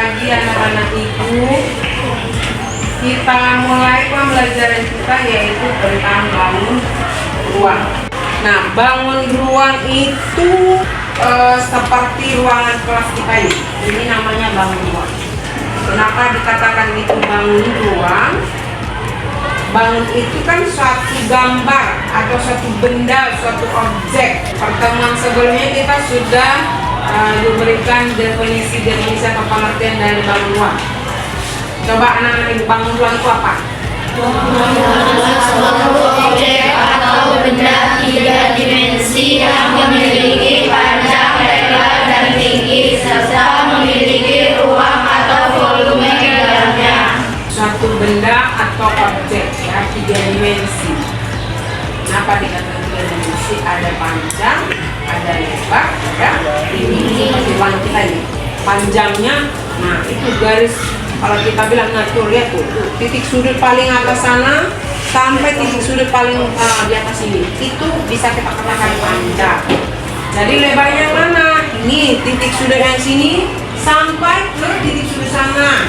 pagi anak-anak ibu. Kita mulai pembelajaran kita yaitu tentang bangun ruang. Nah, bangun ruang itu seperti ruangan kelas kita ini. Ini namanya bangun ruang. Kenapa dikatakan itu bangun ruang? Bangun itu kan suatu gambar atau suatu benda, suatu objek. Pertemuan sebelumnya kita sudah diberikan definisi atau pengertian dari bangun ruang. Coba anak-anak ibu, bangun ruang itu apa? Suatu objek atau benda tiga dimensi yang memiliki panjang, lebar, dan tinggi serta memiliki ruang atau volume di dalamnya. Suatu benda atau objek ya, tiga dimensi. Kenapa dikatakan tiga dimensi? Ada panjang, ada lebar, ada tinggi. Seperti ruang kita ini. Panjangnya, nah itu garis. Kalau kita bilang ngatur ya tuh, titik sudut paling atas sana sampai titik sudut paling di atas ini, itu bisa kita katakan panjang. Jadi lebarnya mana? Ini titik sudut yang sini sampai ke titik sudut sana.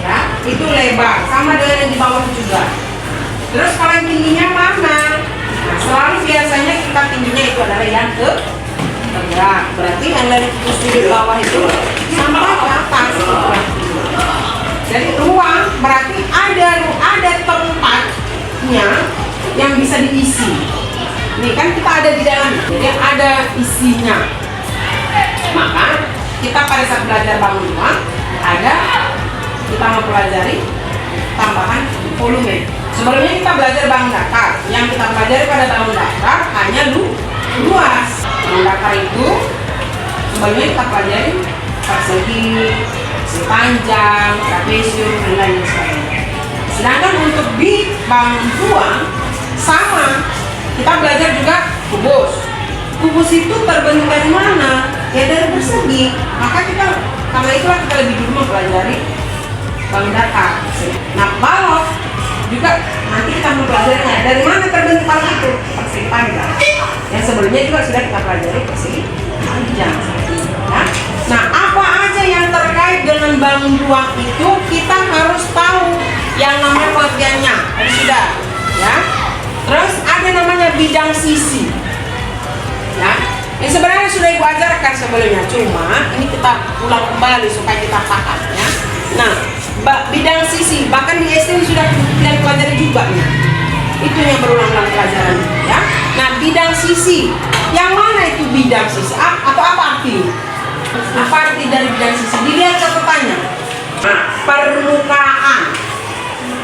Ya, itu lebar, sama dengan yang di bawah juga. Terus kalau yang tingginya mana? Nah, selalu biasanya kita tingginya itu adalah yang tegak. Berarti yang dari sudut bawah itu sampai ke atas. Jadi ruang berarti ada tempatnya yang bisa diisi. Ini kan kita ada di dalam, jadi ada isinya. Maka kita pada saat belajar bangun ruang kita mempelajari tambahan volume. Sebelumnya kita belajar bangun datar. Yang kita pelajari pada bangun datar hanya luas. Bangun datar itu sebelumnya kita pelajari persegi, panjang, trapesium, dan lain sebagainya. Sedangkan untuk di bangun ruang sama, kita belajar juga kubus. Kubus itu terbentuk dari mana? Ya dari persegi. Maka karena itulah kita lebih dulu mempelajari bangun datar. Nah, balok juga nanti kita mempelajarinya. Dari mana terbentuk balok itu? Persegi panjang. Yang sebelumnya juga sudah kita pelajari persegi panjang. Ya. Nah, apa aja yang terkait dengan bangun ruang itu kita harus tahu yang namanya pengertiannya. Tadi sudah, ya. Terus ada namanya bidang sisi. Ya. Ini sebenarnya sudah ibu ajarkan sebelumnya, cuma ini kita ulang kembali supaya kita paham, ya. Nah, bidang sisi bahkan di SD sudah kita pelajari juga ya. Itu yang berulang-ulang pelajaran, ya. Nah, bidang sisi. Yang mana itu bidang sisi? Atau apa artinya? Apa arti dari bidang sisi? Dilihat catatannya. Nah,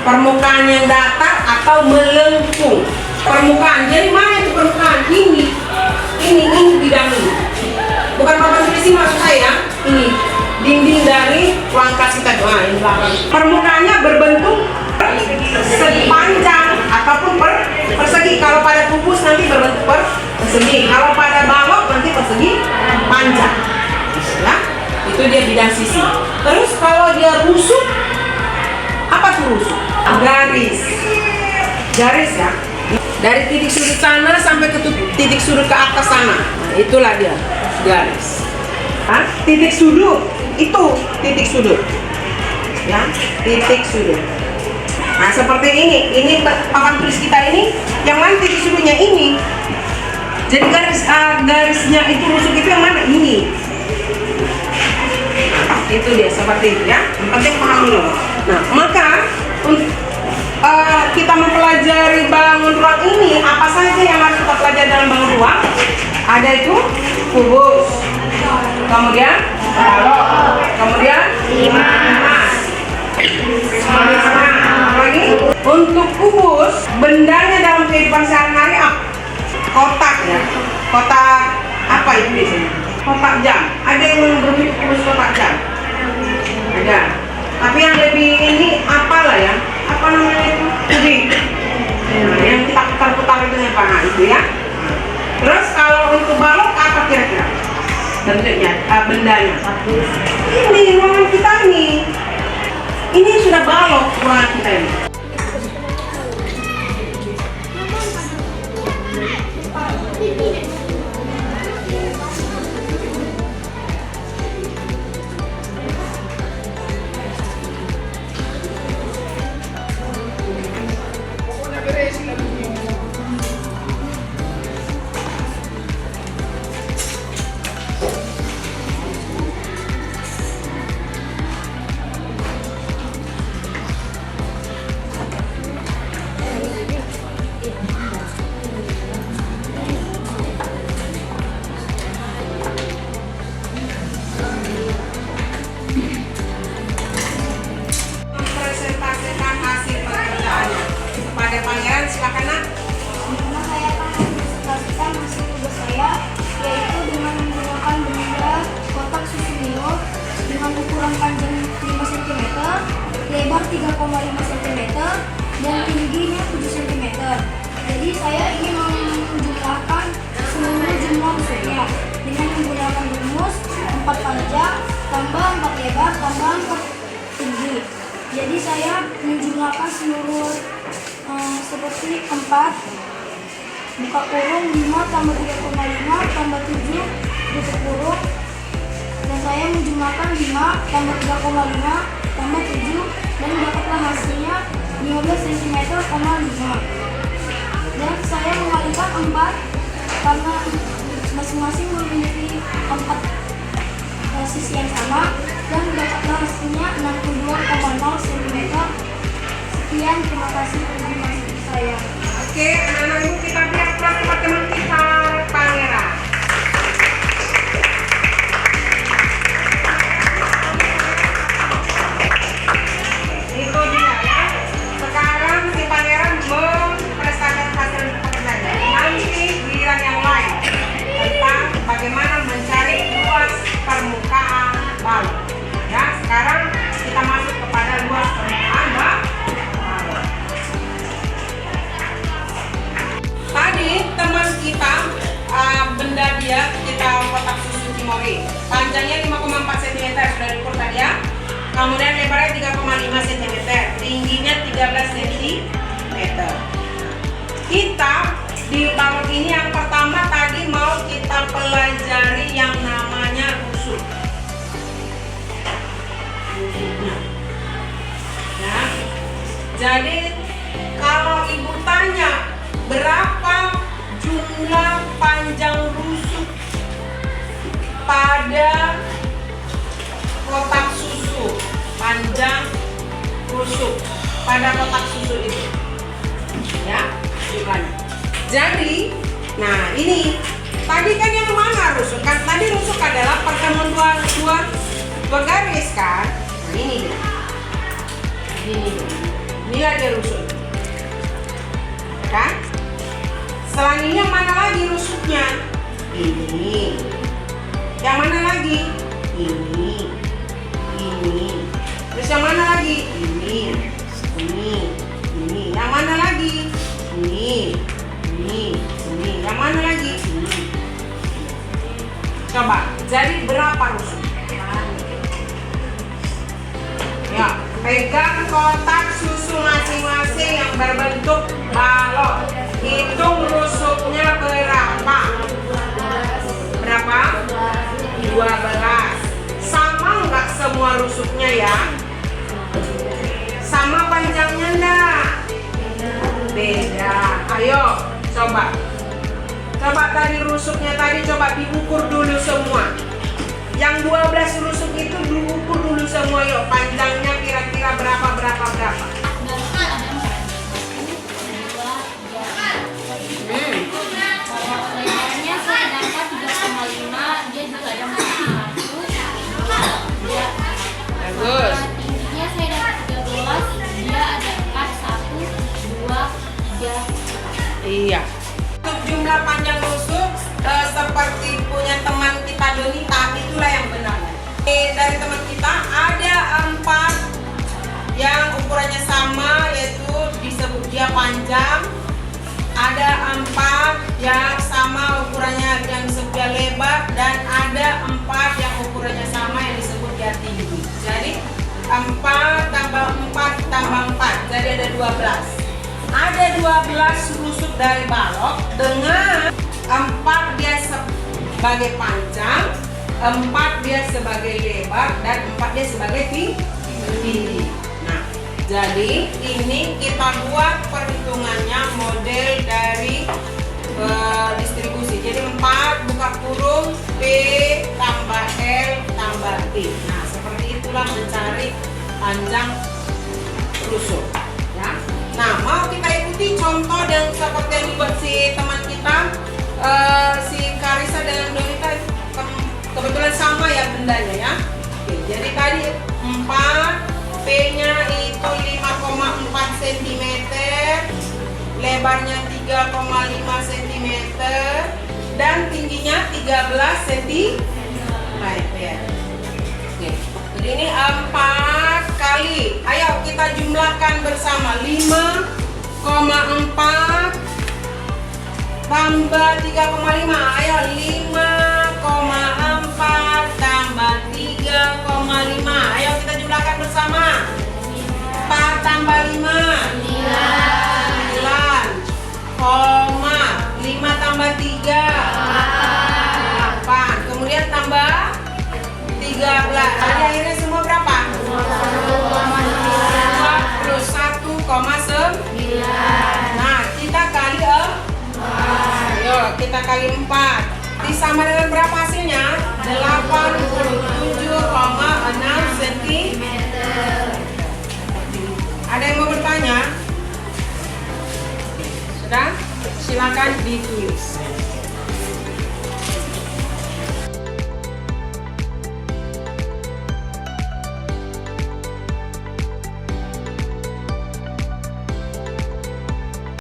permukaan yang datar atau melengkung. Permukaan. Jadi mana itu permukaan? Ini bidang ini. Bukan papan tulis ini maksud saya. Ini dinding dari ruang kelas kita doa ini belakang. Permukaannya berbentuk sepanjang ataupun persegi. Kalau pada kubus nanti berbentuk persegi. Kalau pada balok nanti persegi panjang. Ya, itu dia bidang sisi. Terus kalau dia rusuk, apa tuh rusuk? Garis ya. Dari titik sudut sana sampai ke titik sudut ke atas sana. Nah, itulah dia garis. Titik sudut itu titik sudut. Ya, titik sudut. Nah, seperti ini papan tulis kita ini, yang mana titik sudutnya ini. Jadi garisnya itu rusuk itu yang mana? Ini. Itu dia seperti itu ya. Yang penting paham dulu. Nah, maka kita mempelajari bangun ruang ini, apa saja yang harus kita pelajari dalam bangun ruang? Ada itu kubus, kemudian balok, kemudian limas. Lagi untuk kubus, bendanya dalam kehidupan sehari-hari kotak ya. Kotak apa itu biasanya? Kotak jam. Ada yang berbentuk kubus kotak jam? Ada. Tapi yang lebih ini apalah ya? Apa namanya itu? Kubik. Nah, yang kita putar-putar itu apa? Nah, itu ya. Terus kalau untuk balok apa kira-kira? Bentuknya, bendanya. Ini ruangan kita ini. Ini sudah balok ruangan kita ini. ukuran panjang 5 cm, lebar 3,5 cm, dan tingginya 7 cm. Jadi saya ingin menjumlahkan seluruh jumlah rusuknya dengan menggunakan rumus 4 panjang tambah 4 lebar tambah 4 tinggi. Jadi saya menjumlahkan seluruh seperti 4 buka kurung 5 tambah 3,5 tambah 7 tutup kurung, dan saya menjumlahkan 5 tambah 3,5 tambah 7 dan dapatlah hasilnya 15 cm, 5. Dan saya mengalikan 4 karena masing-masing memiliki 4 sisi yang sama, dan dapatlah hasilnya 62,0 cm. Sekian, terima kasih untuk saya. Oke, anak-anak ibu kita lihat kelas tempat teman kita Pangeran. Itu dia ya. Sekarang si Pangeran mempresentasikan hasil pekerjaannya. Nanti giliran yang lain tentang bagaimana mencari luas permukaan balok. Ya, sekarang kita masuk kepada luas permukaan balok. Tadi teman kita benda dia kita kotak susu Cimory, panjangnya 5,4 cm sudah diukur tadi ya, kemudian lebarnya 3,5 cm, tingginya 13 cm. Kita di balok ini yang pertama tadi mau kita pelajari yang namanya rusuk. Ya. Jadi kalau ibu tanya berapa jumlah panjang rusuk pada kotak susu, panjang rusuk pada kotak susu itu, ya jumlahnya. Jadi, nah ini tadi kan yang mana rusuk kan? Tadi rusuk adalah pertemuan dua garis kan? Nah ini dia, ini ada rusuk, kan? Selain ini yang mana lagi rusuknya? Ini. Yang mana lagi? Ini. Terus yang mana lagi? Ini. Yang mana lagi? Ini. Yang mana lagi? Ini. Coba, jadi berapa rusuk? Ya, pegang kotak susu masing-masing yang berbentuk balok. Hitung rusuknya berapa? Berapa? 12. Sama nggak semua rusuknya ya? Sama panjangnya enggak? Beda. Ayo, coba. Coba tadi rusuknya tadi coba diukur dulu semua. Yang 12 rusuk itu diukur dulu semua yuk. Panjangnya kira-kira berapa? Lebarnya saya dapat 3,5, dia juga ada 4. Bagus. Tingginya saya dapat 13, dia ada 4, 1, 2, 3. Iya. Untuk jumlah panjang rusuk seperti punya teman kita Donita, itulah yang benar. Dari teman kita ada 4 yang ukurannya sama, yaitu disebut dia panjang. Ada 4 yang sama ukurannya yang disebut dia lebar, dan ada 4 yang ukurannya sama yang disebut dia tinggi. Jadi 4 tambah 4 tambah 4, jadi ada 12. Ada 12 rusuk dari balok dengan 4 dia sebagai panjang, 4 dia sebagai lebar, dan 4 dia sebagai tinggi. Nah, jadi ini kita buat perhitungannya model dari distribusi. Jadi 4 buka kurung P tambah L tambah T. Nah, seperti itulah mencari panjang rusuk. Ya. Nah, mau kita ikuti contoh dan seperti yang dibuat si teman kita, si Karissa dengan Donita, kebetulan sama ya bendanya ya. Oke, jadi tadi 4 P-nya itu 5,4 cm, lebarnya 3,5 cm, dan tingginya 13 cm. Oke, jadi ini bersama. 5,4 tambah 3,5. Ayo 5,4 tambah 3,5. Ayo kita jumlahkan bersama. 4 tambah 5 9, 5 tambah 3 8. Kemudian tambah 13. Tadi akhirnya semua berapa? 21,9. Nah, kita kali 4. Ayo, kita kali 4. Disama dengan berapa hasilnya? 87,6 cm. Ada yang mau bertanya? Sudah? Silakan ditulis.